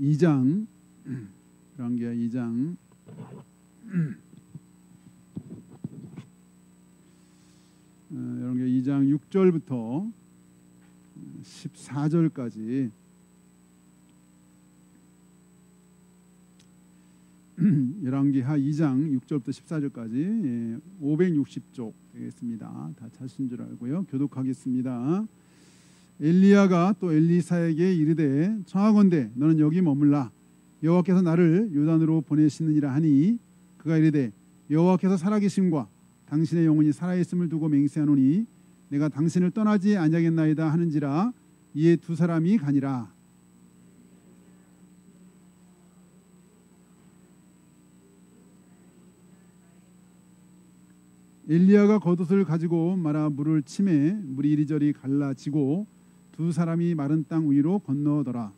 2장 열왕기하 2장 열왕기하 2장 6절부터 14절까지 열왕기하 2장 6절부터 14절까지 560쪽 되겠습니다. 다 찾으신 줄 알고요. 교독하겠습니다. 엘리야가 또 엘리사에게 이르되 청하건대 너는 여기 머물라. 여호와께서 나를 요단으로 보내시느니라 하니 그가 이르되 여호와께서 살아계심과 당신의 영혼이 살아있음을 두고 맹세하노니 내가 당신을 떠나지 아니하겠나이다 하는지라. 이에 두 사람이 가니라. 엘리야가 겉옷을 가지고 말아 물을 치매 물이 이리저리 갈라지고 두 사람이 마른 땅 위로 건너더라.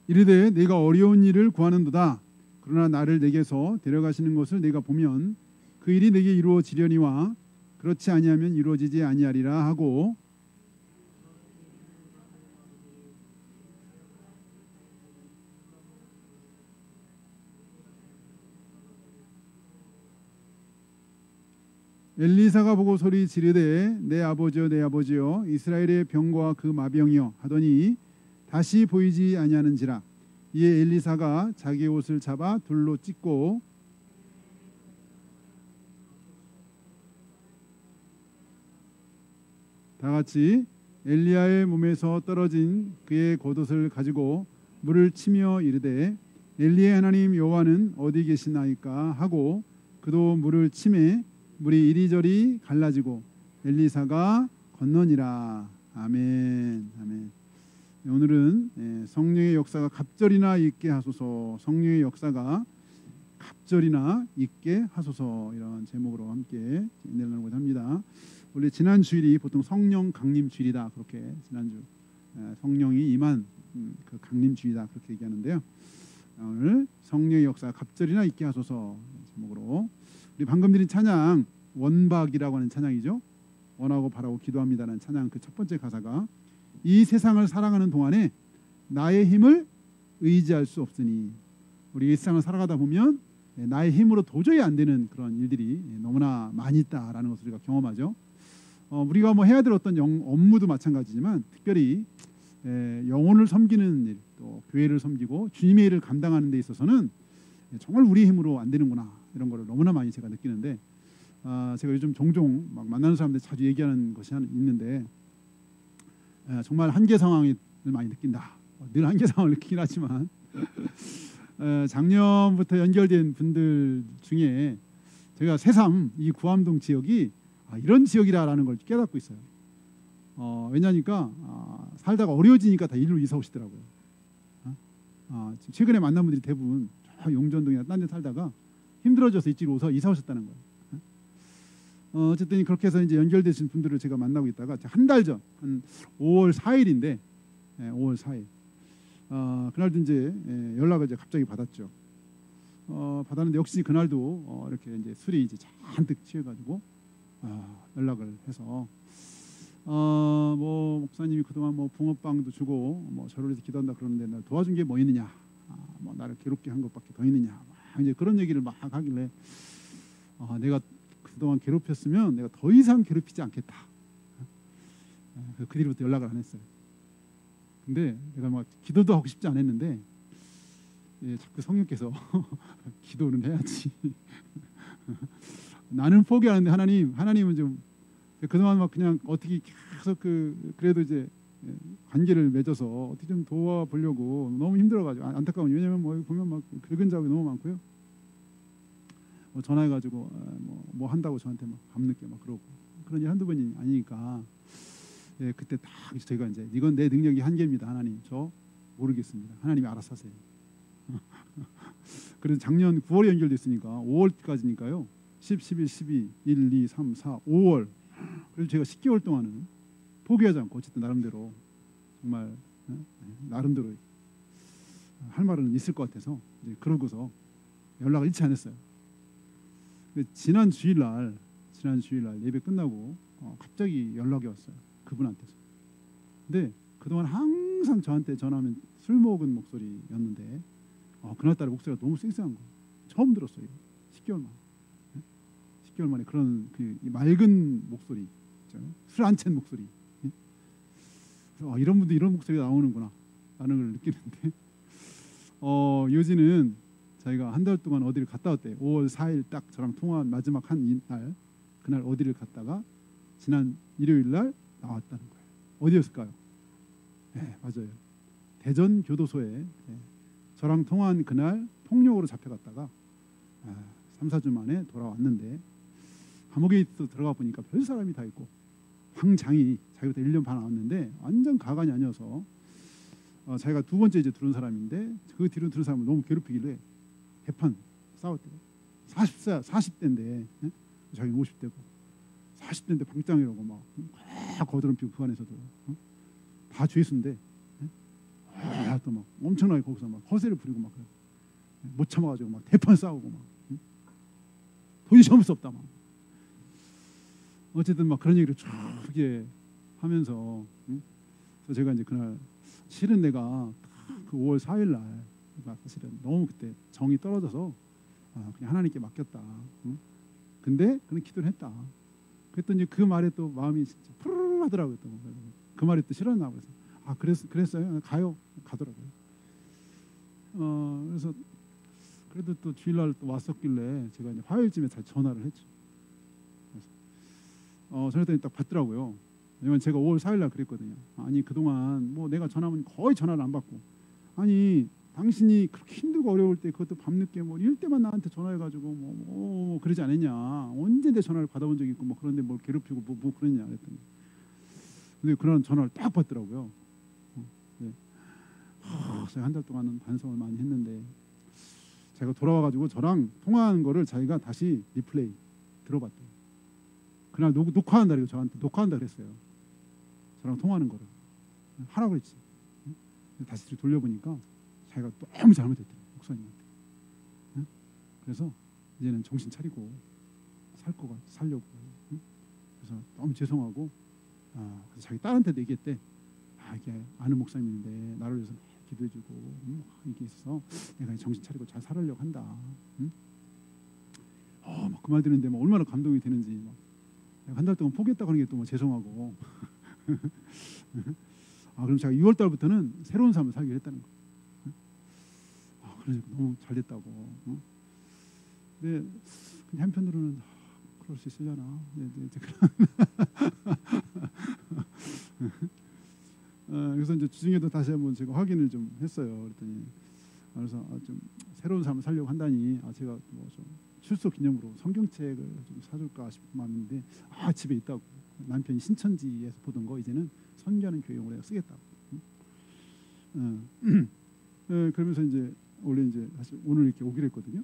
이르되 내가 어려운 일을 구하는도다. 그러나 나를 내게서 데려가시는 것을 내가 보면 그 일이 내게 이루어지려니와 그렇지 아니하면 이루어지지 아니하리라 하고 엘리사가 보고 소리 지르되 내 아버지여 내 아버지여 이스라엘의 병과 그 마병이여 하더니 다시 보이지 아니하는지라. 이에 엘리사가 자기 옷을 잡아 둘로 찢고 다같이 엘리야의 몸에서 떨어진 그의 겉옷을 가지고 물을 치며 이르되 엘리의 하나님 여호와는 어디 계시나이까 하고 그도 물을 치매 물이 이리저리 갈라지고 엘리사가 건너니라. 아멘. 아멘. 오늘은 성령의 역사가 갑절이나 있게 하소서. 성령의 역사가 갑절이나 있게 하소서. 이런 제목으로 함께 은혜를 나누고자 합니다. 원래 지난 주일이 보통 성령 강림 주일이다. 그렇게 지난주 성령이 임한 그 강림 주일이다. 그렇게 얘기하는데요. 오늘 성령의 역사가 갑절이나 있게 하소서 제목으로 우리 방금 드린 찬양 원박이라고 하는 찬양이죠. 원하고 바라고 기도합니다라는 찬양 그 첫 번째 가사가 이 세상을 살아가는 동안에 나의 힘을 의지할 수 없으니 우리 이 세상을 살아가다 보면 나의 힘으로 도저히 안 되는 그런 일들이 너무나 많이 있다라는 것을 우리가 경험하죠. 우리가 뭐 해야 될 어떤 업무도 마찬가지지만 특별히 영혼을 섬기는 일, 또 교회를 섬기고 주님의 일을 감당하는 데 있어서는 정말 우리 힘으로 안 되는구나 이런 거를 너무나 많이 제가 느끼는데 제가 요즘 종종 막 만나는 사람들 자주 얘기하는 것이 있는데 정말 한계 상황을 많이 느낀다. 늘 한계 상황을 느끼긴 하지만 작년부터 연결된 분들 중에 제가 새삼 이 구암동 지역이 이런 지역이라는 걸 깨닫고 있어요. 왜냐니까 살다가 어려워지니까 다 일로 이사 오시더라고요. 지금 최근에 만난 분들이 대부분 용전동이나 딴 데 살다가 힘들어져서 이쪽으로 이사 오셨다는 거예요. 어쨌든 그렇게 해서 이제 연결되신 분들을 제가 만나고 있다가 한 달 전, 한 5월 4일인데, 5월 4일 그날도 이제 연락을 이제 갑자기 받았죠. 받았는데 역시 그날도 이렇게 이제 술이 이제 잔뜩 취해가지고 연락을 해서 뭐 목사님이 그동안 뭐 붕어빵도 주고 뭐 저를 위해서 기도한다 그러는데 날 도와준 게 뭐 있느냐, 뭐 나를 괴롭게 한 것밖에 더 있느냐, 막 이제 그런 얘기를 막 하길래 내가 그동안 괴롭혔으면 내가 더 이상 괴롭히지 않겠다. 그 뒤로부터 연락을 안 했어요. 근데 내가 막 기도도 하고 싶지 않았는데 자꾸 성령께서 기도는 해야지. 나는 포기하는데 하나님은 좀 그동안 막 그냥 어떻게 계속 그래도 이제 관계를 맺어서 어떻게 좀 도와보려고 너무 힘들어가지고 안타까운 왜냐면 뭐 보면 막 긁은 자국이 너무 많고요. 뭐 전화해가지고 뭐 한다고 저한테 막 밤늦게 막 그러고 그런 일 한두 번이 아니니까 그때 딱 제가 이제 이건 내 능력이 한계입니다. 하나님 저 모르겠습니다. 하나님이 알아서 하세요. 그래서 작년 9월에 연결됐으니까 5월까지니까요. 10, 11, 12, 1, 2, 3, 4, 5월 그래서 제가 10개월 동안은 포기하지 않고 어쨌든 나름대로 정말 나름대로 할 말은 있을 것 같아서 이제 그러고서 연락을 잃지 않았어요. 지난 주일날 예배 끝나고 갑자기 연락이 왔어요. 그분한테서. 근데 그동안 항상 저한테 전화하면 술 먹은 목소리였는데 그날따라 목소리가 너무 쌩쌩한 거예요. 처음 들었어요. 10개월 만에. 10개월 만에 그런 그 맑은 목소리, 술 안 챈 목소리. 그래서 이런 분들 이런 목소리가 나오는구나 라는 걸 느끼는데 요지는 자기가 한 달 동안 어디를 갔다 왔대요. 5월 4일 딱 저랑 통화한 마지막 한 날 그날 어디를 갔다가 지난 일요일 날 나왔다는 거예요. 어디였을까요? 네, 맞아요. 대전 교도소에 저랑 통화한 그날 폭력으로 잡혀갔다가 3, 4주 만에 돌아왔는데 감옥에 들어가 보니까 별 사람이 다 있고 황장이 자기부터 1년 반 왔는데 완전 가관이 아니어서 자기가 두 번째 이제 들은 사람인데 그 뒤로 들은 사람을 너무 괴롭히길래 개판 싸웠대요. 40대인데 자기는 50대고 40대인데 방장이라고 막 거드름피고 그 안에서도 다 죄수인데 또 막 엄청나게 거기서 막 허세를 부리고 막 못 참아가지고 막 대판 싸우고 막 도저히 참을 수 없다 막 어쨌든 막 그런 얘기를 쭉 크게 하면서 그래서 제가 이제 그날 실은 내가 그 5월 4일 날 사실은 너무 그때 정이 떨어져서 그냥 하나님께 맡겼다. 근데 그런 기도를 했다. 그랬더니 그 말에 또 마음이 진짜 푸르르 하더라고요. 또. 그 말이 또 싫었나 그래서 그랬어요. 가요. 가더라고요. 그래서 그래도 또 주일날 또 왔었길래 제가 이제 화요일쯤에 다시 전화를 했죠. 그래서 전화했더니 딱 받더라고요. 왜냐면 제가 5월 4일 날 그랬거든요. 아니 그동안 뭐 내가 전화하면 거의 전화를 안 받고 아니 당신이 그렇게 힘들고 어려울 때 그것도 밤늦게 뭐 이럴 때만 나한테 전화해가지고 뭐 그러지 않았냐. 언제 내 전화를 받아본 적이 있고 뭐 그런데 뭘 괴롭히고 뭐 그러냐 그랬더니 근데 그런 전화를 딱 받더라고요. 네. 제가 한 달 동안은 반성을 많이 했는데 제가 돌아와가지고 저랑 통화한 거를 자기가 다시 리플레이 들어봤대요. 그날 녹화한다 그래서 저한테 녹화한다 그랬어요. 저랑 통화하는 거를 하라고 했지. 다시 돌려보니까 자기가 너무 잘못했대요. 목사님한테. 그래서 이제는 정신 차리고 살려고. 그래서 너무 죄송하고 그래서 자기 딸한테도 얘기했대. 이게 아는 목사님인데 나를 위해서 기도해주고 이게 있어서 내가 정신 차리고 잘 살으려고 한다. 막 그 말 듣는데 막 얼마나 감동이 되는지 한 달 동안 포기했다고 하는 게 또 뭐 죄송하고 그럼 제가 6월 달부터는 새로운 삶을 살기로 했다는 거. 그러니까 너무 잘 됐다고. 근데 한편으로는 그럴 수 있으려나. 그래서 이제 주중에도 다시 한번 제가 확인을 좀 했어요. 그랬더니 그래서 좀 새로운 삶을 살려고 한다니 제가 뭐 좀 출소 기념으로 성경책을 좀 사줄까 싶은 마음인데 집에 있다고. 남편이 신천지에서 보던 거 이제는 선교하는 교육으로 해서 쓰겠다고. 그러면서 이제 원래 이제 사실 오늘 이렇게 오기로 했거든요.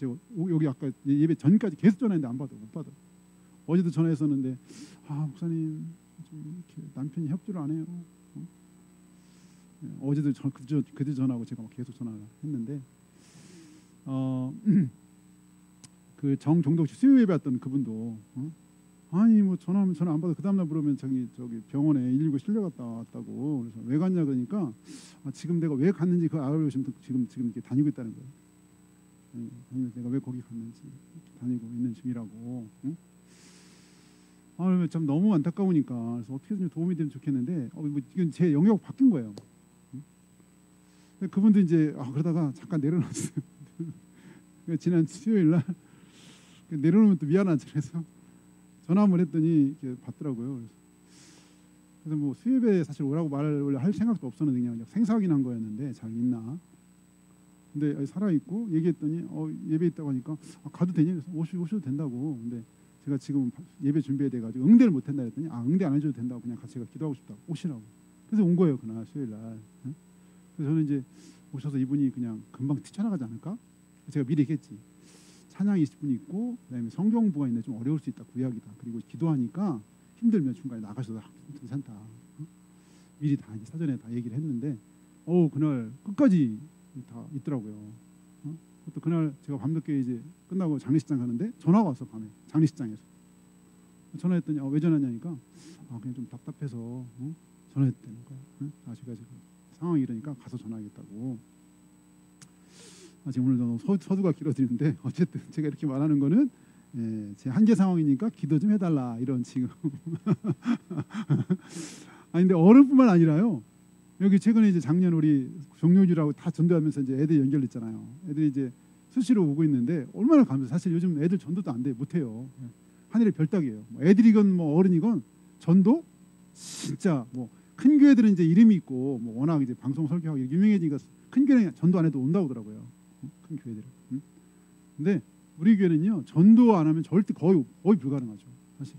제가 여기 아까 예배 전까지 계속 전화했는데 못 받아. 어제도 전화했었는데 목사님 좀 이렇게 남편이 협조를 안 해요. 어제도 그제 전화하고 제가 막 계속 전화를 했는데 그 정종덕 씨 수요 예배 왔던 그분도 아니 뭐 전화하면 전화 안 받아. 그 다음날 물으면 저기 병원에 119 실려갔다 왔다고. 그래서 왜 갔냐 그러니까 지금 내가 왜 갔는지 그걸 알아보시면 지금 이렇게 다니고 있다는 거예요. 내가 왜 거기 갔는지 다니고 있는 중이라고. 참 너무 안타까우니까 그래서 어떻게든 도움이 되면 좋겠는데 뭐 이건 제 영역 바뀐 거예요. 그분도 이제 그러다가 잠깐 내려놨어요. 지난 수요일 날 내려놓으면 또 미안하지. 그래서 전화 한번 했더니 이렇게 받더라고요. 그래서 뭐 수요일에 사실 오라고 말을 원래 할 생각도 없었는데 그냥 생사확인한 거였는데 잘 있나. 근데 살아 있고 얘기했더니 예배 있다고 하니까 가도 되냐 그래서 오셔도 된다고. 근데 제가 지금 예배 준비해야 돼가지고 응대를 못 한다 했더니 응대 안 해줘도 된다고 그냥 같이 기도하고 싶다고 오시라고. 그래서 온 거예요 그날 수요일 날. 그래서 저는 이제 오셔서 이분이 그냥 금방 뛰쳐나가지 않을까? 제가 미리 얘기했지. 찬양 20분 있고 그다음에 성경부가 있는데 좀 어려울 수 있다 구약이다. 그리고 기도하니까 힘들면 중간에 나가셔도 괜찮다. 미리 다 이제 사전에 다 얘기를 했는데 그날 끝까지 다 있더라고요. 또 그날 제가 밤늦게 이제 끝나고 장례식장 가는데 전화가 왔어. 밤에 장례식장에서 전화했더니 왜 전화냐니까 그냥 좀 답답해서 전화했다는 거야. 제가 지금 상황이 이러니까 가서 전화하겠다고. 지금 오늘 너무 서두가 길어지는데 어쨌든 제가 이렇게 말하는 거는 제 한계 상황이니까 기도 좀 해달라 이런 지금. 근데 어른뿐만 아니라요. 여기 최근에 이제 작년 우리 종료주라고 다 전도하면서 이제 애들 연결됐잖아요. 애들이 이제 수시로 오고 있는데 얼마나 감사해요. 사실 요즘 애들 전도도 안 돼, 못해요. 하늘의 별따기예요. 애들이건 뭐 어른이건 전도 진짜 뭐 큰 교회들은 이제 이름이 있고 뭐 워낙 이제 방송 설교하고 유명해지니까 큰 교회는 전도 안 해도 온다고 하더라고요. 큰 교회들은. 근데 우리 교회는요 전도 안 하면 절대 거의 불가능하죠. 사실.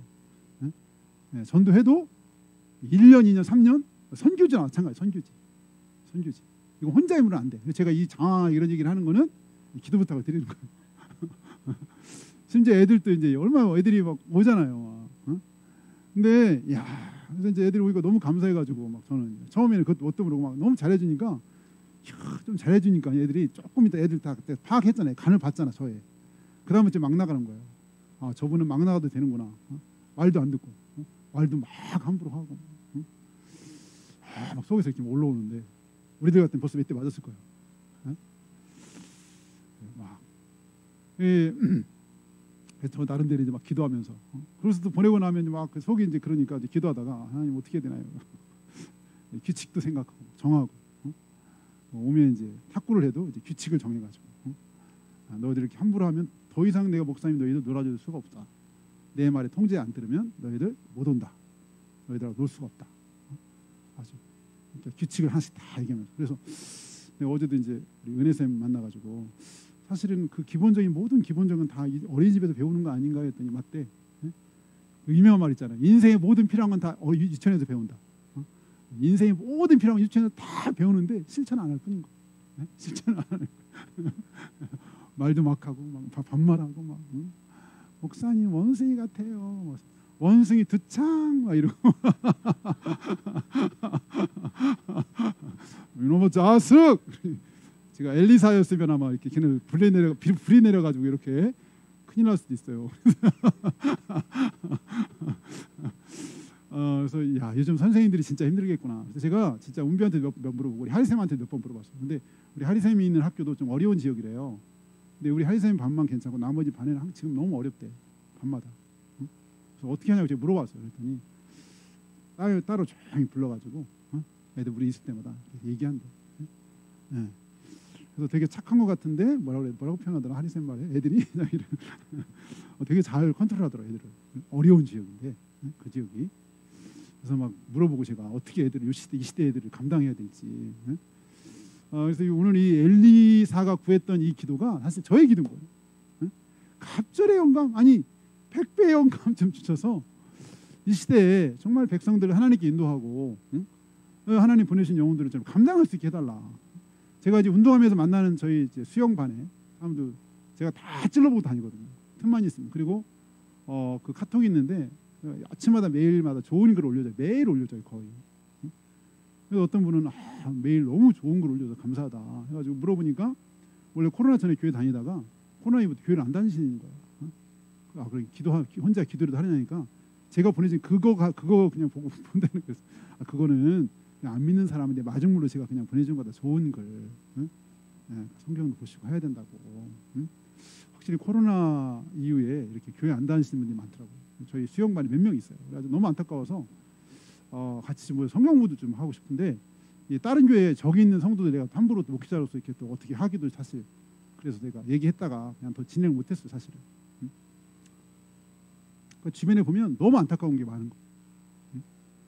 전도해도 1년, 2년, 3년 선교지나 마찬가지. 선교지. 이거 혼자 힘으로 안 돼. 제가 이 장황하게 이런 얘기를 하는 거는 기도 부탁을 드리는 거예요. 심지어 애들도 이제 얼마나 애들이 막 오잖아요. 근데 그래서 이제 애들이 오니까 너무 감사해가지고 막 저는 처음에는 그것도 뭣도 모르고 막 너무 잘해주니까 좀 잘해주니까 애들이 조금 이따 애들 다 그때 파악했잖아요. 간을 봤잖아 저에. 그 다음에 이제 막 나가는 거예요. 저분은 막 나가도 되는구나. 말도 안 듣고 말도 막 함부로 하고 막 속에서 이렇게 올라오는데 우리들 같은 벌써 몇 대 맞았을 거예요. 막 저 나름대로 이제 막 기도하면서 그래서 또 보내고 나면 막 속이 이제 그러니까 이제 기도하다가 하나님 어떻게 해야 되나요? 규칙도 생각하고 정하고 오면 이제 탁구를 해도 이제 규칙을 정해가지고 너희들 이렇게 함부로 하면 더 이상 내가 목사님 너희들 놀아줄 수가 없다. 내 말에 통제 안 들으면 너희들 못 온다. 너희들하고 놀 수가 없다. 아주 규칙을 하나씩 다 얘기하면서 그래서 어제도 이제 우리 은혜쌤 만나가지고 사실은 그 기본적인 모든 기본적인 다 어린이집에서 배우는 거 아닌가 했더니 맞대. 그 유명한 말 있잖아요. 인생의 모든 필요한 건 다 유치원에서 배운다. 인생의 모든 필요한 건 유치원에서 다 배우는데 실천 안 할 뿐인 거. 실천 안 하는 거. 말도 막 하고 막 반말하고 막 목사님 원숭이 같아요. 원숭이 두창 막 이러고 이놈의 자식. 제가 엘리사였으면 아마 이렇게 걔는 불이 내려가지고 이렇게 큰일 날 수도 있어요. 그래서 요즘 선생님들이 진짜 힘들겠구나. 그래서 제가 진짜 운비한테 몇 물어보고 우리 하리쌤한테 몇 번 물어봤어요. 근데 우리 하리쌤이 있는 학교도 좀 어려운 지역이래요. 근데 우리 하리쌤 반만 괜찮고 나머지 반에는 지금 너무 어렵대. 반마다. 그래서 어떻게 하냐고 제가 물어봤어요. 그랬더니 따로 조용히 불러가지고 애들 우리 있을 때마다 얘기한대. 그래서 되게 착한 것 같은데 뭐라고 표현하더라 하리쌤 말에 애들이 되게 잘 컨트롤하더라 애들을. 어려운 지역인데 그 지역이. 그래서 막 물어보고 제가 어떻게 애들을 이 시대 애들을 감당해야 될지. 그래서 오늘 이 엘리사가 구했던 이 기도가 사실 저의 기도인 거예요. 갑절의 영감 아니 100배의 영감 좀 주셔서 이 시대에 정말 백성들을 하나님께 인도하고 하나님 보내신 영혼들을 좀 감당할 수 있게 해달라. 제가 이제 운동하면서 만나는 저희 이제 수영반에 사람들 제가 다 찔러보고 다니거든요. 틈만 있으면. 그리고 그 카톡이 있는데 아침마다 매일마다 좋은 글 올려줘요. 매일 올려줘요 거의. 그래서 어떤 분은 매일 너무 좋은 글 올려서 감사하다 해가지고 물어보니까 원래 코로나 전에 교회 다니다가 코로나 이후부터 교회를 안 다니시는 거예요. 그래 혼자 기도라도 하느냐니까 제가 보내준 그거 그냥 보고 본다는 거예요. 그거는 안 믿는 사람인데 마중물로 제가 그냥 보내준 거다. 좋은 글 성경도 보시고 해야 된다고. 확실히 코로나 이후에 이렇게 교회 안 다니시는 분들이 많더라고요. 저희 수영반이 몇 명 있어요. 그래서 너무 안타까워서 같이 뭐 성경부도 좀 하고 싶은데 다른 교회에 저기 있는 성도들 내가 함부로 또 목회자로서 이렇게 또 어떻게 하기도 사실 그래서 내가 얘기했다가 그냥 더 진행을 못했어요 사실은. 그 주변에 보면 너무 안타까운 게 많은 거.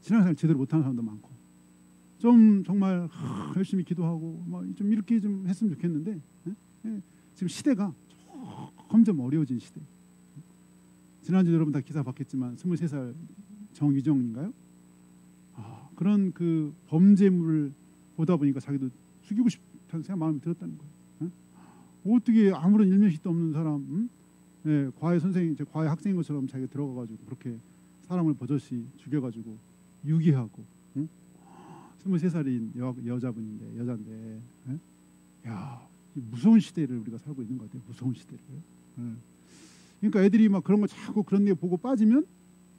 신앙생활 제대로 못하는 사람도 많고 좀 정말 열심히 기도하고 좀 이렇게 좀 했으면 좋겠는데 지금 시대가 점점 어려워진 시대. 지난주 여러분 다 기사 봤겠지만 23살 정유정인가요? 그런 그 범죄물을 보다 보니까 자기도 죽이고 싶다는 생각 마음이 들었다는 거예요. 어떻게 아무런 일면식도 없는 사람, 과외 선생님, 과외 학생인 것처럼 자기가 들어가가지고 그렇게 사람을 버젓이 죽여가지고 유기하고 23살인 여자인데, 야, 무서운 시대를 우리가 살고 있는 것 같아요. 무서운 시대를. 그러니까 애들이 막 그런 거 자꾸 그런 데 보고 빠지면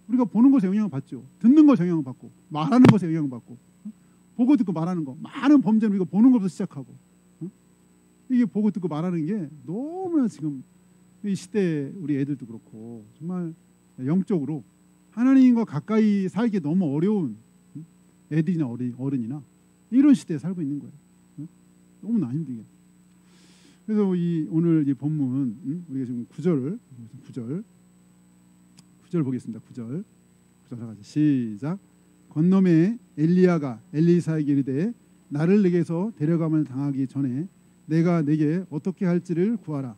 우리가 보는 것에 영향을 받죠. 듣는 것에 영향을 받고, 말하는 것에 영향을 받고, 보고 듣고 말하는 거, 많은 범죄는 우리가 보는 것부터 시작하고, 이게 보고 듣고 말하는 게 너무나 지금 이 시대 우리 애들도 그렇고 정말 영적으로 하나님과 가까이 살기 너무 어려운 애들이나 어른이나 이런 시대에 살고 있는 거예요. 너무나 힘들게. 그래서 오늘 이 본문 우리가 지금 9절 보겠습니다. 9절 다 같이 시작. 건너매 엘리야가 엘리사에게 이르되 나를 내게서 데려감을 당하기 전에 내가 내게 어떻게 할지를 구하라.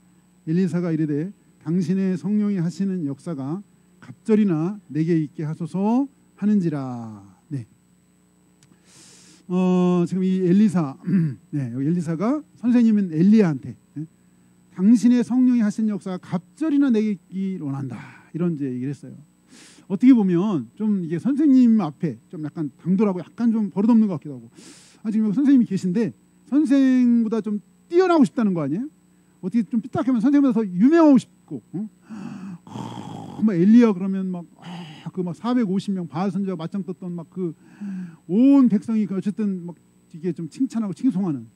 엘리사가 이르되 당신의 성령이 하시는 역사가 갑절이나 내게 있게 하소서 하는지라. 네. 지금 이 엘리사, 여기 엘리사가 선생님인 엘리야한테 당신의 성령이 하신 역사가 갑절이나 내게 있기 원한다. 이런 이제 얘기를 했어요. 어떻게 보면 좀 이게 선생님 앞에 좀 약간 당돌하고 약간 좀 버릇없는 것 같기도 하고. 지금 선생님이 계신데 선생보다 좀 뛰어나고 싶다는 거 아니에요? 어떻게 좀 삐딱하면 선생님보다 더 유명하고 싶고, 막 엘리야 그러면 막 450명 바알 선지자가 맞짱 떴던 막 그 온 백성이 어쨌든 막 이게 좀 칭찬하고 칭송하는,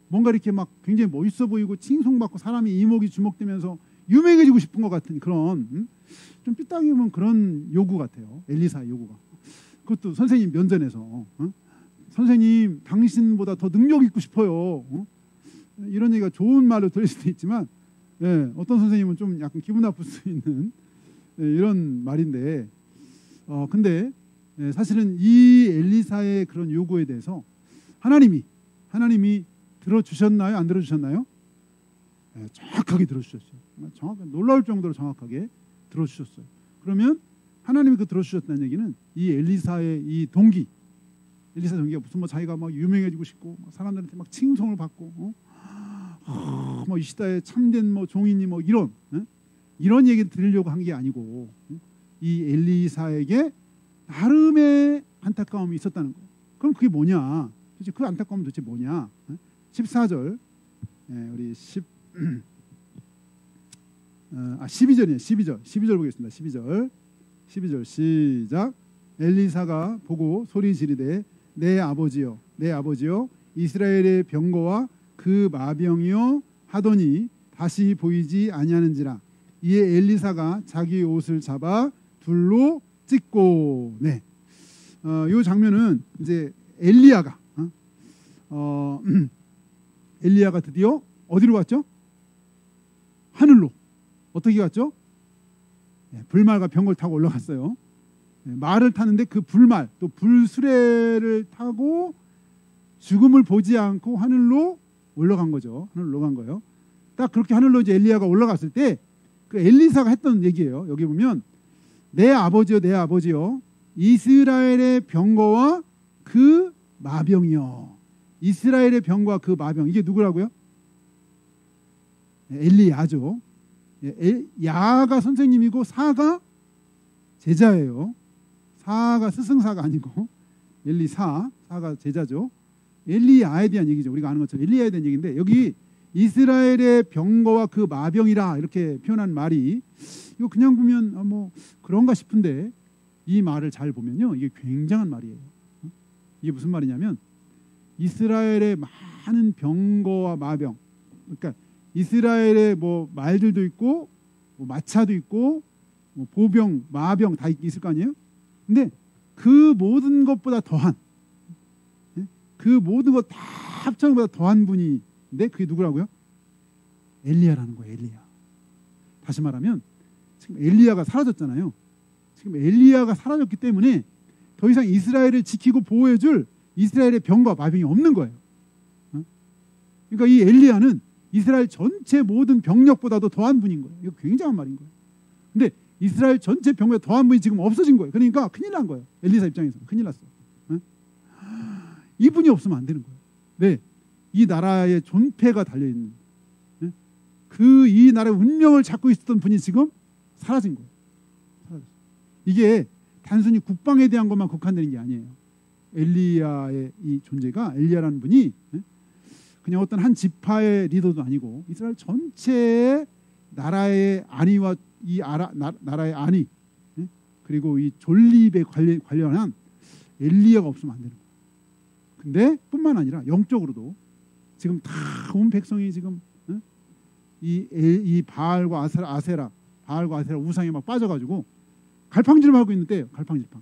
뭔가 이렇게 막 굉장히 멋있어 보이고 칭송받고 사람이 이목이 주목되면서 유명해지고 싶은 것 같은 그런 좀 삐딱이면 그런 요구 같아요. 엘리사의 요구가. 그것도 선생님 면전에서 선생님 당신보다 더 능력 있고 싶어요. 이런 얘기가 좋은 말로 들릴 수도 있지만 어떤 선생님은 좀 약간 기분 나쁠 수 있는 이런 말인데 근데 사실은 이 엘리사의 그런 요구에 대해서 하나님이 들어주셨나요? 안 들어주셨나요? 정확하게 들어주셨어요. 정확하게 놀라울 정도로 정확하게 들어주셨어요. 그러면 하나님이 그 들어주셨다는 얘기는 이 엘리사의 이 동기, 엘리사 동기가 무슨 뭐 자기가 막 유명해지고 싶고 사람들한테 막 칭송을 받고 뭐 이 시대에 참된 뭐 종이니 뭐 이런 얘기 들으려고 한 게 아니고 이 엘리사에게 나름의 안타까움이 있었다는 거예요. 그럼 그게 뭐냐? 도대체 그 안타까움은 도대체 뭐냐? 14절 우리 12절이에요. 12절 보겠습니다. 12절 시작. 엘리사가 보고 소리 지르되 내 아버지여 이스라엘의 병거와 그 마병이요 하더니 다시 보이지 아니하는지라. 이에 엘리사가 자기 옷을 잡아 둘로 찢고. 이 장면은 이제 엘리야가 드디어 어디로 갔죠? 하늘로. 어떻게 갔죠? 불말과 병거를 타고 올라갔어요. 말을 타는데 그 불말 또 불수레를 타고 죽음을 보지 않고 하늘로 올라간 거죠. 하늘로 올라간 거예요. 딱 그렇게 하늘로 이제 엘리야가 올라갔을 때 그 엘리사가 했던 얘기예요. 여기 보면 내 아버지여 이스라엘의 병거와 그 마병이여. 이스라엘의 병거와 그 마병, 이게 누구라고요? 엘리야죠. 야가 선생님이고 사가 제자예요. 사가 스승사가 아니고 사가 제자죠. 엘리야에 대한 얘기죠. 우리가 아는 것처럼 엘리야에 대한 얘기인데 여기 이스라엘의 병거와 그 마병이라 이렇게 표현한 말이 이거 그냥 보면 뭐 그런가 싶은데 이 말을 잘 보면요 이게 굉장한 말이에요. 이게 무슨 말이냐면 이스라엘의 많은 병거와 마병, 그러니까 이스라엘의 뭐 말들도 있고 뭐 마차도 있고 뭐 보병, 마병 다 있을 거 아니에요? 근데 그 모든 것보다 더한, 그 모든 것 다 합쳐는 것보다 더한 분인데 그게 누구라고요? 엘리야라는 거예요. 엘리야. 다시 말하면 지금 엘리야가 사라졌잖아요. 지금 엘리야가 사라졌기 때문에 더 이상 이스라엘을 지키고 보호해줄 이스라엘의 병과 마병이 없는 거예요. 그러니까 이 엘리야는 이스라엘 전체 모든 병력보다도 더한 분인 거예요. 이거 굉장한 말인 거예요. 근데 이스라엘 전체 병력에 더한 분이 지금 없어진 거예요. 그러니까 큰일 난 거예요. 엘리사 입장에서는 큰일 났어요. 이분이 없으면 안 되는 거예요. 네, 이 나라의 존폐가 달려있는, 이 나라의 운명을 잡고 있었던 분이 지금 사라진 거예요. 사라졌어요. 이게 단순히 국방에 대한 것만 국한되는 게 아니에요. 엘리야의 이 존재가, 엘리야라는 분이 그냥 어떤 한 지파의 리더도 아니고 이스라엘 전체의 나라의 안위와 이 나라의 안위, 그리고 이 존립에 관련한 엘리야가 없으면 안 되는 거예요. 근데 뿐만 아니라 영적으로도 지금 다 온 백성이 지금 이 바알과 아세라 우상에 막 빠져가지고 갈팡질팡하고 있는데, 갈팡질팡.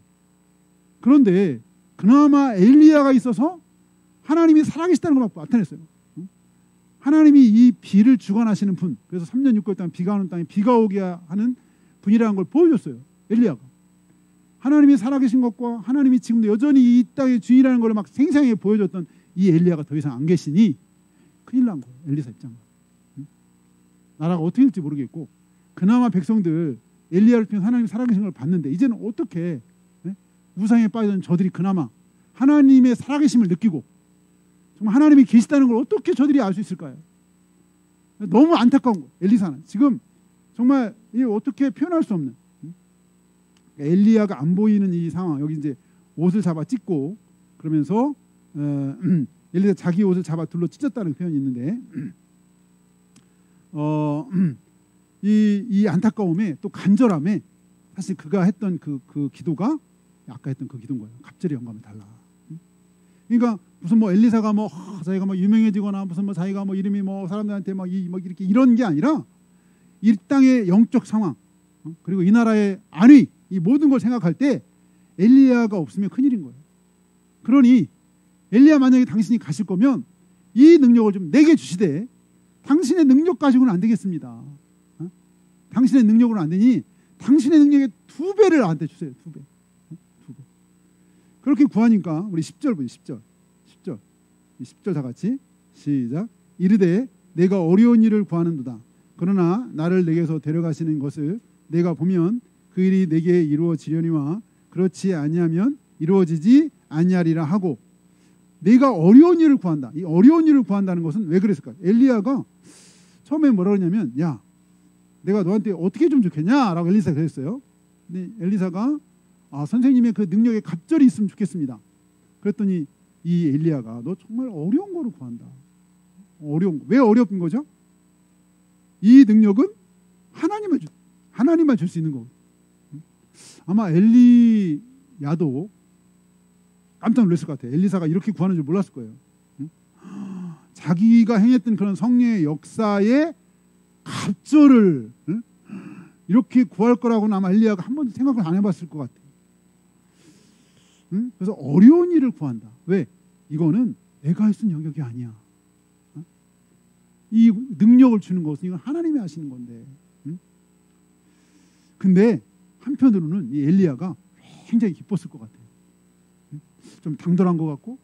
그런데 그나마 엘리야가 있어서 하나님이 살아계시다는 걸 나타냈어요. 하나님이 이 비를 주관하시는 분, 그래서 3년 6개월 동안 비가 오는 땅에 비가 오게 하는 분이라는 걸 보여줬어요, 엘리야가. 하나님이 살아계신 것과 하나님이 지금도 여전히 이 땅의 주인이라는 걸 막 생생하게 보여줬던 이 엘리야가 더 이상 안 계시니 큰일 난 거예요, 엘리사 입장은. 나라가 어떻게 될지 모르겠고, 그나마 백성들 엘리야를 통해 하나님 살아계신 걸 봤는데 이제는 어떻게 우상에 빠진 저들이 그나마 하나님의 살아계심을 느끼고 정말 하나님이 계시다는 걸 어떻게 저들이 알 수 있을까요? 너무 안타까운 거예요. 엘리사는 지금 정말 어떻게 표현할 수 없는, 엘리야가 안 보이는 이 상황. 여기 이제 옷을 잡아 찢고 그러면서 엘리사 자기 옷을 잡아 둘러 찢었다는 표현이 있는데, 이 안타까움에 또 간절함에 사실 그가 했던 그 기도가 아까 했던 그 기도인 거예요. 갑절의 영감이 달라. 그러니까 무슨 뭐 엘리사가 뭐 자기가 뭐 유명해지거나 무슨 뭐 자기가 뭐 이름이 뭐 사람들한테 막 이렇게 이런 게 아니라 이 땅의 영적 상황, 그리고 이 나라의 안위, 이 모든 걸 생각할 때 엘리야가 없으면 큰일인 거예요. 그러니 엘리야, 만약에 당신이 가실 거면 이 능력을 좀 내게 주시되, 당신의 능력 가지고는 안 되겠습니다. 당신의 능력으로는 안 되니 당신의 능력의 2배를 나한테 주세요. 2배. 그렇게 구하니까 우리 10절 보세요. 10절 다 같이 시작. 이르되 내가 어려운 일을 구하는도다. 그러나 나를 내게서 데려가시는 것을 내가 보면 그 일이 내게 이루어지려니와 그렇지 아니하면 이루어지지 아니하리라 하고, 내가 어려운 일을 구한다. 이 어려운 일을 구한다는 것은 왜 그랬을까? 엘리야가 처음에 뭐라 그러냐면, 야, 내가 너한테 어떻게 좀 좋겠냐라고 엘리사가 그랬어요. 근데 엘리사가 선생님의 그 능력에 갑절이 있으면 좋겠습니다. 그랬더니 이 엘리야가 너 정말 어려운 거를 구한다. 어려운 거. 왜 어렵은 거죠? 이 능력은 하나님만 줄 수 있는 거. 아마 엘리야도 깜짝 놀랐을 것 같아요. 엘리사가 이렇게 구하는 줄 몰랐을 거예요. 자기가 행했던 그런 성령의 역사에 갑절을 이렇게 구할 거라고는 아마 엘리야가 한 번도 생각을 안 해봤을 것 같아요. 그래서 어려운 일을 구한다. 왜? 이거는 내가 할 수 있는 영역이 아니야. 이 능력을 주는 것은 이건 하나님이 하시는 건데. 근데 한편으로는 이 엘리야가 굉장히 기뻤을 것 같아요. 좀 당돌한 것 같고,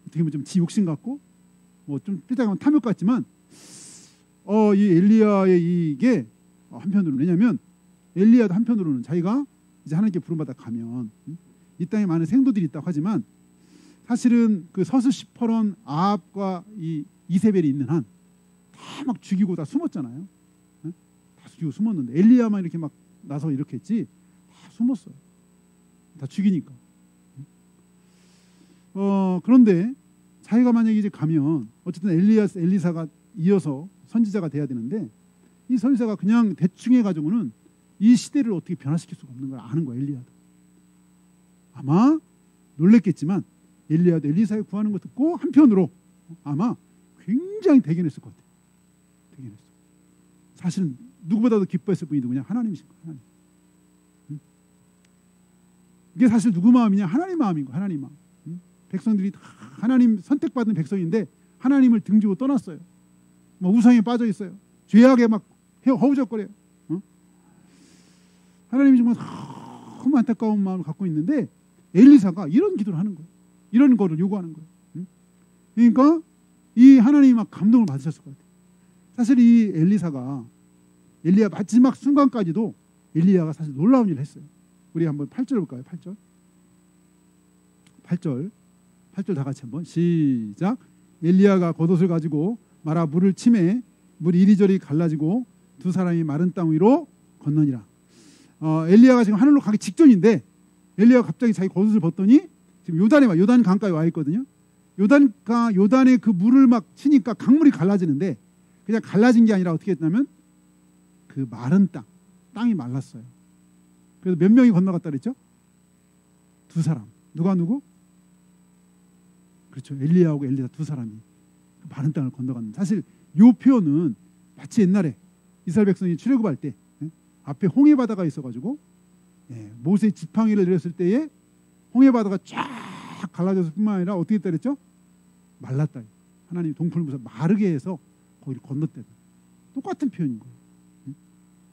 어떻게 보면 좀 지 욕심 같고, 뭐 좀 삐딱하면 탐욕 같지만, 이 엘리야의 이게 한편으로는, 왜냐하면 엘리야도 한편으로는 자기가 이제 하나님께 부름받아 가면 이 땅에 많은 생도들이 있다고 하지만, 사실은 그 서수 18원 아합과 이 이세벨이 있는 한 다 막 죽이고 다 숨었잖아요. 다 죽이고 숨었는데 엘리야만 이렇게 막 나서 이렇게 했지, 다 숨었어요. 다 죽이니까. 그런데 자기가 만약에 이제 가면 어쨌든 엘리사가 이어서 선지자가 돼야 되는데, 이 선지자가 그냥 대충 해가지고는 이 시대를 어떻게 변화시킬 수가 없는 걸 아는 거야, 엘리야도. 아마 놀랬겠지만 엘리야도 엘리사의 구하는 거 듣고 한편으로 아마 굉장히 대견했을 것 같아요. 대견했어. 사실은 누구보다도 기뻐했을 분이 누구냐? 하나님이신 거예요. 하나님. 이게 사실 누구 마음이냐? 하나님 마음인 거예요. 하나님 마음. 백성들이 다 하나님 선택받은 백성인데 하나님을 등지고 떠났어요. 뭐 우상에 빠져 있어요. 죄악에 막 허우적거려요. 하나님이 정말 너무 안타까운 마음을 갖고 있는데 엘리사가 이런 기도를 하는 거예요. 이런 거를 요구하는 거예요. 그러니까 이 하나님이 막 감동을 받으셨을 것 같아요. 사실 이 엘리야 마지막 순간까지도 엘리야가 사실 놀라운 일을 했어요. 우리 한번 8절 볼까요? 8절 다 같이 한번 시작. 엘리야가 겉옷을 가지고 말아 물을 치매 물이 이리저리 갈라지고 두 사람이 마른 땅 위로 건너니라. 엘리야가 지금 하늘로 가기 직전인데 엘리야가 갑자기 자기 겉옷을 벗더니 지금 요단 강가에 와 있거든요. 요단에 그 물을 막 치니까 강물이 갈라지는데 그냥 갈라진 게 아니라 어떻게 했냐면 그 마른 땅이 말랐어요. 그래서 몇 명이 건너갔다 그랬죠? 2사람. 누구? 그렇죠. 엘리야하고 엘리사 2사람이 그 마른 땅을 건너갔는데, 사실 이 표현은 마치 옛날에 이스라엘 백성이 출애굽할 때 앞에 홍해 바다가 있어가지고 모세 지팡이를 내렸을 때에 홍해 바다가 쫙 갈라졌을 뿐만 아니라 어떻게 했다 그랬죠? 말랐다. 하나님이 동풀 부사 마르게 해서 거기를 건넜다. 똑같은 표현인 거예요.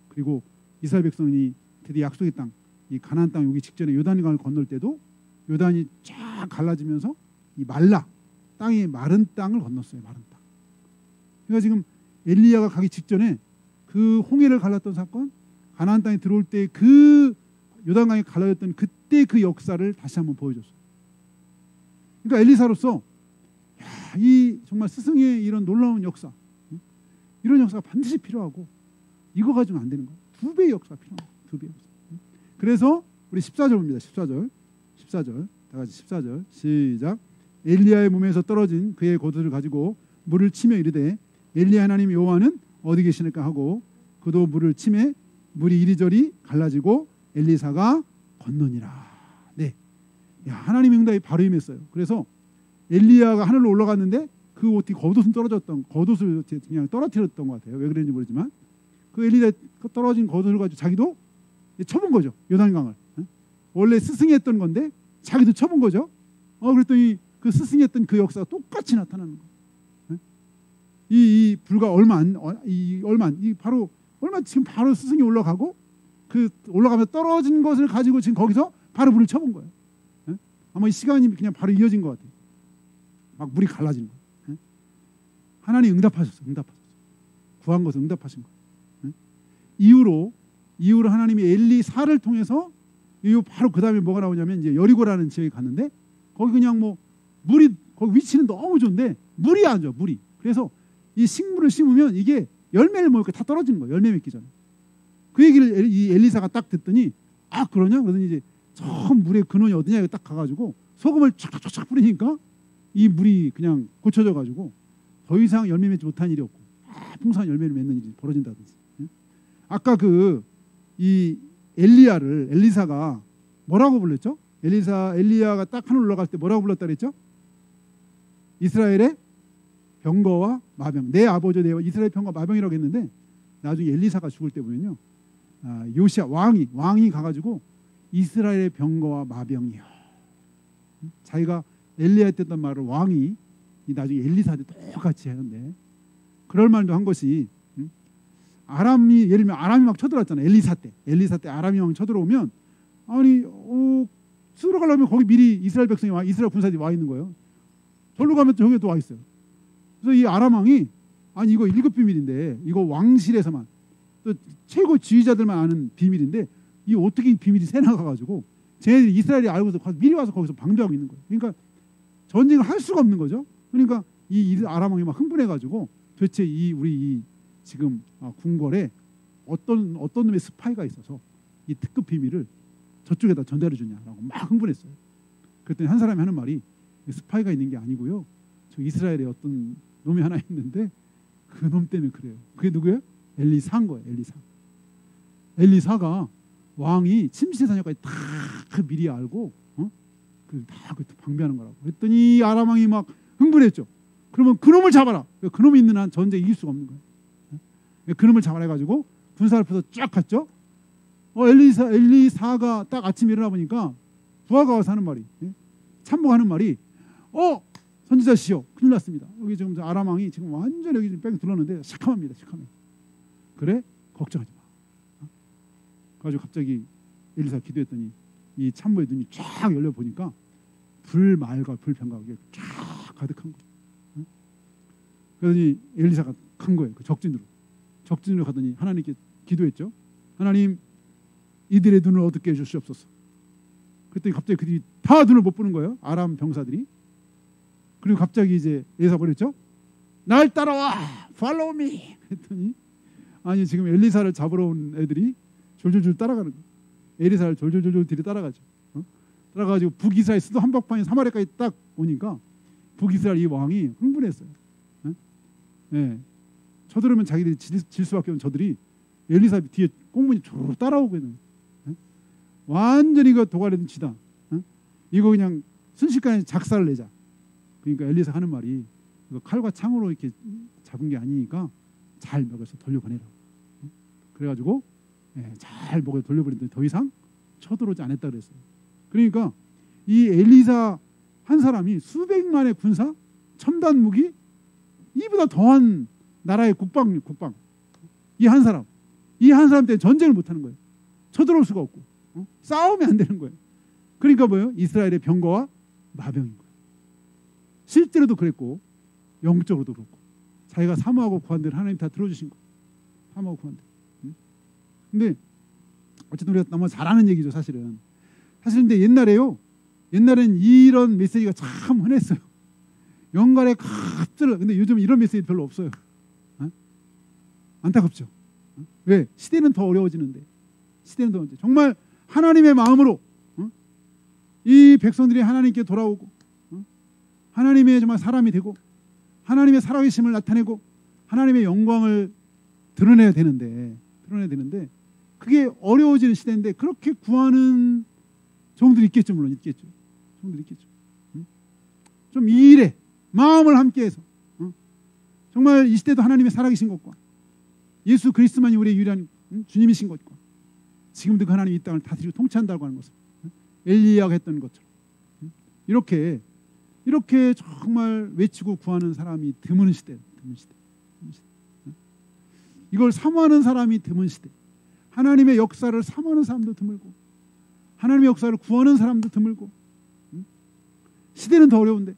그리고 이스라엘 백성이 드디어 약속의 땅, 이 가나안 땅 오기 직전에 요단강을 건널 때도 요단이 쫙 갈라지면서 이 땅이 마른 땅을 건넜어요. 마른 땅. 그러니까 지금 엘리야가 가기 직전에 그 홍해를 갈랐던 사건, 가나안 땅에 들어올 때 그 요단강이 갈라졌던 그때 그 역사를 다시 한번 보여줬어요. 그러니까 엘리사로서 이 정말 스승의 이런 놀라운 역사, 이런 역사가 반드시 필요하고, 이거 가지고는 안 되는 거예요. 2배의 역사가 필요합니다. 2배의 역사. 그래서 우리 14절 봅니다. 14절 다 같이 14절 시작. 엘리야의 몸에서 떨어진 그의 겉옷을 가지고 물을 치며 이르되 엘리야 하나님 여호와는 어디 계시니까 하고 그도 물을 치매 물이 이리저리 갈라지고 엘리사가 건너니라. 네, 야, 하나님의 응답이 바로 임했어요. 그래서 엘리야가 하늘로 올라갔는데 그 어떻게 겉옷을 그냥 떨어뜨렸던 것 같아요. 왜 그랬는지 모르지만 그 엘리야 떨어진 겉옷을 가지고 자기도 쳐본 거죠. 요단강을. 원래 스승이 했던 건데 자기도 쳐본 거죠. 그랬더니 그 스승이 했던 그 역사가 똑같이 나타나는 거예요. 이 불과 얼마 지금 바로 스승이 올라가고 그 올라가면서 떨어진 것을 가지고 지금 거기서 바로 물을 쳐본 거예요. 아마 이 시간이 그냥 바로 이어진 것 같아요. 막 물이 갈라지는 거예요. 하나님 응답하셨어요. 구한 것을 응답하신 거예요. 이후로 하나님이 엘리사를 통해서 바로 그 다음에 뭐가 나오냐면 이제 여리고라는 지역에 갔는데 거기 그냥 뭐 물이 거기 위치는 너무 좋은데 물이 안 좋아. 물이. 그래서 이 식물을 심으면 이게 열매를 먹을 때 다 떨어지는 거예요. 열매 맺기 전에. 그 얘기를 이 엘리사가 딱 듣더니 그러냐? 그러더니 이제 저 물의 근원이 어디냐 딱 가가지고 소금을 촥촥촥 뿌리니까 이 물이 그냥 고쳐져 가지고 더 이상 열매 맺지 못한 일이 없고 풍성한 열매를 맺는 일이 벌어진다든지. 아까 이 엘리사가 뭐라고 불렀죠? 엘리야가 딱 하늘 올라갈 때 뭐라고 불렀다 그랬죠? 이스라엘의 병거와 마병. 내 아버지 이스라엘 병거 마병이라고 했는데 나중에 엘리사가 죽을 때 보면요, 요시야 왕이 가가지고 이스라엘의 병거와 마병이요. 자기가 엘리야한테 했던 말을 왕이 나중에 엘리사한테 똑같이 하는데, 그럴 말도 한 것이 예를 들면 아람이 막 쳐들어왔잖아요. 엘리사 때 아람이 막 쳐들어오면 쓰러 가려면 거기 미리 이스라엘 이스라엘 군사들이 와 있는 거예요. 절로 가면 저기 또 와 있어요. 그래서 이 아람 왕이 이거 1급 비밀인데, 이거 왕실에서만 또 최고 지휘자들만 아는 비밀인데 이 어떻게 이 비밀이 새나가가지고 쟤네들이 이스라엘이 알고서 미리 와서 거기서 방조하고 있는 거예요. 그러니까 전쟁을 할 수가 없는 거죠. 그러니까 이 아람 왕이 막 흥분해가지고 도대체 우리 지금 궁궐에 어떤 놈의 스파이가 있어서 이 특급 비밀을 저쪽에다 전달해 주냐라고 막 흥분했어요. 그랬더니 한 사람이 하는 말이 스파이가 있는 게 아니고요, 저 이스라엘에 어떤 놈이 하나 있는데 그 놈 때문에 그래요. 그게 누구예요? 엘리사인 거예요. 엘리사가 왕이 침실 사냥까지 다 미리 알고 다 방비하는 거라고. 그랬더니 아람 왕이 막 흥분했죠. 그러면 그놈을 잡아라. 그놈이 있는 한 전쟁 이길 수가 없는 거예요. 그놈을 잡아라 해가지고 군사를 펴서 쫙 갔죠. 엘리사가 딱 아침에 일어나 보니까 부하가 와서 하는 말이, 참모하는 말이, 선지자시여, 큰일 났습니다. 여기 지금 아람 왕이 지금 완전 여기 뺑 둘렀는데 시커멉니다. 그래? 걱정하지 마. 그래가지고 갑자기 엘리사 기도했더니 이 참모의 눈이 쫙 열려 보니까 불말과 불평가 쫙 가득한 거예요. 그러더니 엘리사가 간 거예요. 그 적진으로 가더니 하나님께 기도했죠. 하나님, 이들의 눈을 어둡게 해주시옵소서. 그랬더니 갑자기 그들이 다 눈을 못 보는 거예요. 아람 병사들이. 그리고 갑자기 이제 엘리사가 그랬죠. 날 따라와, follow me. 그랬더니 지금 엘리사를 잡으러 온 애들이 졸졸졸 따라가는 거예요. 엘리사를 졸졸졸 들이 따라가죠. 따라가지고 북이스라엘 수도 한복판에 사마리아까지 딱 오니까 북이스라엘 이 왕이 흥분했어요. 예? 예. 쳐들으면 자기들이 질 수밖에 없는 저들이 엘리사 뒤에 꽁무니 조르르 따라오고 있는. 예? 완전히 그 도가래든 치다. 예? 이거 그냥 순식간에 작사를 내자. 그러니까 엘리사 하는 말이 이거 칼과 창으로 이렇게 잡은 게 아니니까 잘 먹여서 돌려보내라. 예? 그래가지고 잘 먹여 돌려보냈더니 더 이상 쳐들어오지 않았다 그랬어요. 그러니까 이 엘리사 한 사람이 수백만의 군사, 첨단 무기, 이보다 더한 나라의 국방 이 한 사람 때문에 전쟁을 못하는 거예요. 쳐들어올 수가 없고 싸우면 안 되는 거예요. 그러니까 뭐예요? 이스라엘의 병거와 마병인 거예요. 실제로도 그랬고 영적으로도 그렇고 자기가 사모하고 구한 대로 하나님 다 들어주신 거예요. 사모하고 구한 대로. 근데 어쨌든 우리가 너무 잘 아는 얘기죠. 사실은 근데 옛날엔 이런 메시지가 참 흔했어요. 영갈에 갑자기. 근데 요즘 이런 메시지 별로 없어요. 안타깝죠. 왜? 시대는 더 어려워지는데. 정말 하나님의 마음으로 이 백성들이 하나님께 돌아오고 하나님의 정말 사람이 되고 하나님의 살아계심을 나타내고 하나님의 영광을 드러내야 되는데 그게 어려워지는 시대인데 그렇게 구하는 종들이 있겠죠. 물론 있겠죠. 좀 이 일에 마음을 함께해서 정말 이 시대도 하나님의 살아계신 것과 예수 그리스도만이 우리의 유일한 주님이신 것과 지금도 그 하나님 이 땅을 다스리고 통치한다고 하는 것을 엘리야가 했던 것처럼 이렇게 정말 외치고 구하는 사람이 드문 시대. 이걸 사모하는 사람이 드문 시대. 하나님의 역사를 사모하는 사람도 드물고 하나님의 역사를 구하는 사람도 드물고 시대는 더 어려운데.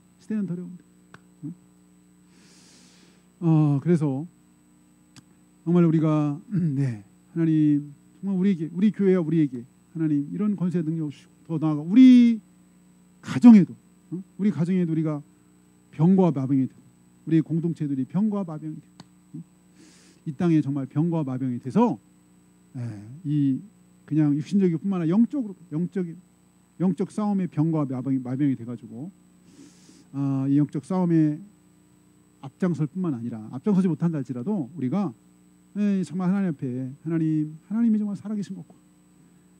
그래서 정말 우리가 하나님 정말 우리 교회와 우리에게 하나님 이런 권세 능력 주시고 더 나아가 우리 가정에도 우리가 병과 마병이 되고 우리 공동체들이 병과 마병이 되고 이 땅에 정말 병과 마병이 돼서 이 그냥 육신적일 뿐만 아니라 영적 싸움의 병과 마병이 돼가지고 이 영적 싸움에 앞장설 뿐만 아니라 앞장서지 못한다 할지라도 우리가 정말 하나님 앞에 하나님이 정말 살아계신 것과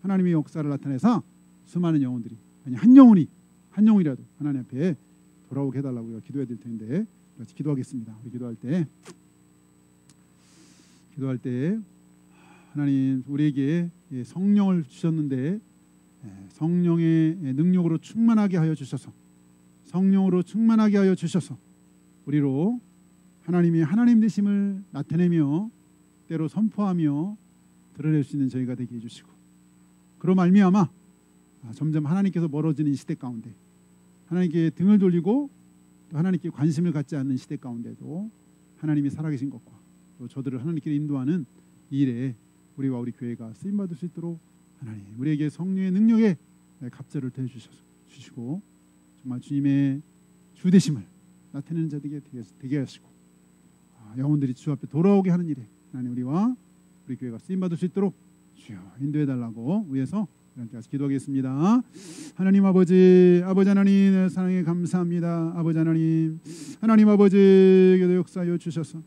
하나님의 역사를 나타내서 수많은 영혼들이 아니 한 영혼이라도 하나님 앞에 돌아오게 해달라고 우리가 기도해야 될 텐데 같이 기도하겠습니다. 우리 기도할 때 하나님 우리에게 성령을 주셨는데 성령의 능력으로 충만하게 하여 주셔서 우리로 하나님이 하나님 되심을 나타내며 때로 선포하며 드러낼 수 있는 저희가 되게 해주시고 그로 말미암아 점점 하나님께서 멀어지는 이 시대 가운데 하나님께 등을 돌리고 또 하나님께 관심을 갖지 않는 시대 가운데도 하나님이 살아계신 것과 또 저들을 하나님께 인도하는 이 일에 우리와 우리 교회가 쓰임받을 수 있도록 하나님 우리에게 성령의 능력에 갑절을 주시고 정말 주님의 주되심을 나타내는 자들에게 되게 하시고 영혼들이 주 앞에 돌아오게 하는 일에 하나님 우리와 우리 교회가 쓰임받을 수 있도록 주여 인도해달라고 위해서 이렇게 기도하겠습니다. 하나님 아버지 하나님 사랑에 감사합니다. 아버지 하나님 아버지 기도 역사하여 주셔서